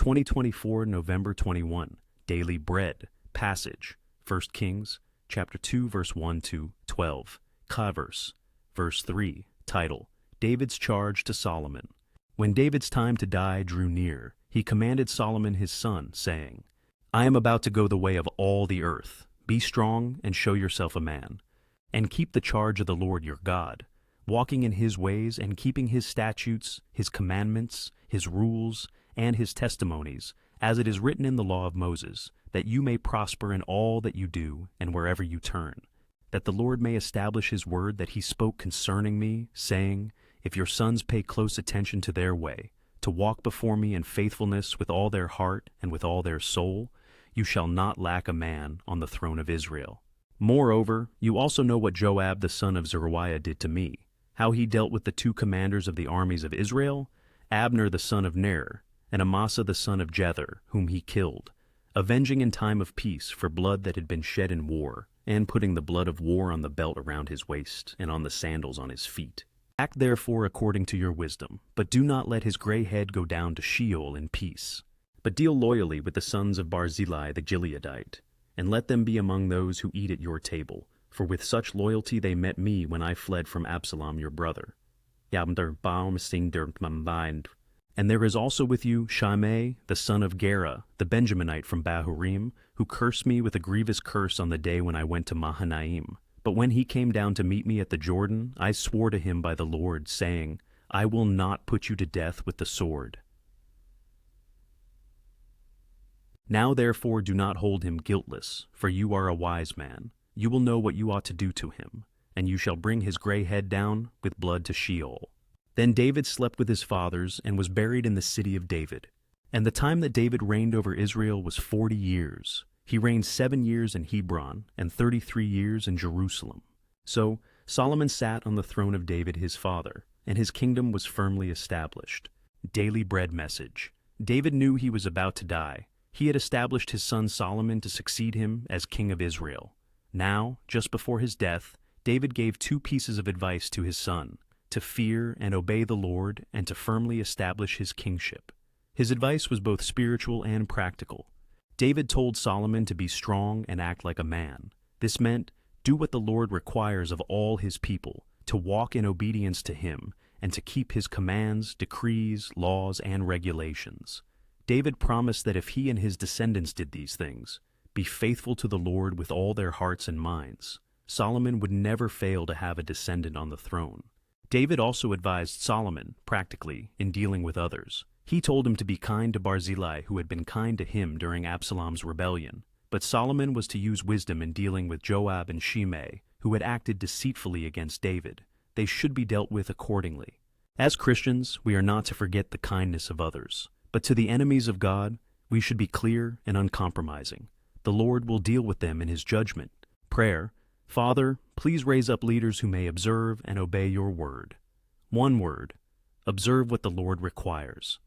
2024 November 21, Daily Bread, Passage, 1 Kings, chapter 2, verse 1 to 12, Converse, verse 3, title, David's Charge to Solomon. When David's time to die drew near, he commanded Solomon his son, saying, I am about to go the way of all the earth. Be strong and show yourself a man, and keep the charge of the Lord your God, walking in his ways and keeping his statutes, his commandments, his rules, and his testimonies, as it is written in the law of Moses, that you may prosper in all that you do and wherever you turn, that the Lord may establish his word that he spoke concerning me, saying, If your sons pay close attention to their way, to walk before me in faithfulness with all their heart and with all their soul, you shall not lack a man on the throne of Israel. Moreover, you also know what Joab the son of Zeruiah did to me, how he dealt with the two commanders of the armies of Israel, Abner the son of Ner, and Amasa the son of Jether, whom he killed, avenging in time of peace for blood that had been shed in war, and putting the blood of war on the belt around his waist and on the sandals on his feet. Act therefore according to your wisdom, but do not let his gray head go down to Sheol in peace. But deal loyally with the sons of Barzillai the Gileadite, and let them be among those who eat at your table, for with such loyalty they met me when I fled from Absalom your brother. And there is also with you Shimei, the son of Gera, the Benjaminite from Bahurim, who cursed me with a grievous curse on the day when I went to Mahanaim. But when he came down to meet me at the Jordan, I swore to him by the Lord, saying, I will not put you to death with the sword. Now therefore do not hold him guiltless, for you are a wise man. You will know what you ought to do to him, and you shall bring his gray head down with blood to Sheol. Then David slept with his fathers and was buried in the city of David. And the time that David reigned over Israel was 40 years. He reigned 7 years in Hebron and 33 years in Jerusalem. So Solomon sat on the throne of David his father, and his kingdom was firmly established. Daily Bread Message. David knew he was about to die. He had established his son Solomon to succeed him as king of Israel. Now, just before his death, David gave 2 pieces of advice to his son: to fear and obey the Lord, and to firmly establish his kingship. His advice was both spiritual and practical. David told Solomon to be strong and act like a man. This meant, do what the Lord requires of all his people, to walk in obedience to him, and to keep his commands, decrees, laws, and regulations. David promised that if he and his descendants did these things, be faithful to the Lord with all their hearts and minds, Solomon would never fail to have a descendant on the throne. David also advised Solomon, practically, in dealing with others. He told him to be kind to Barzillai, who had been kind to him during Absalom's rebellion. But Solomon was to use wisdom in dealing with Joab and Shimei, who had acted deceitfully against David. They should be dealt with accordingly. As Christians, we are not to forget the kindness of others. But to the enemies of God, we should be clear and uncompromising. The Lord will deal with them in his judgment. Prayer. Father, please raise up leaders who may observe and obey your word. One word. Observe what the Lord requires.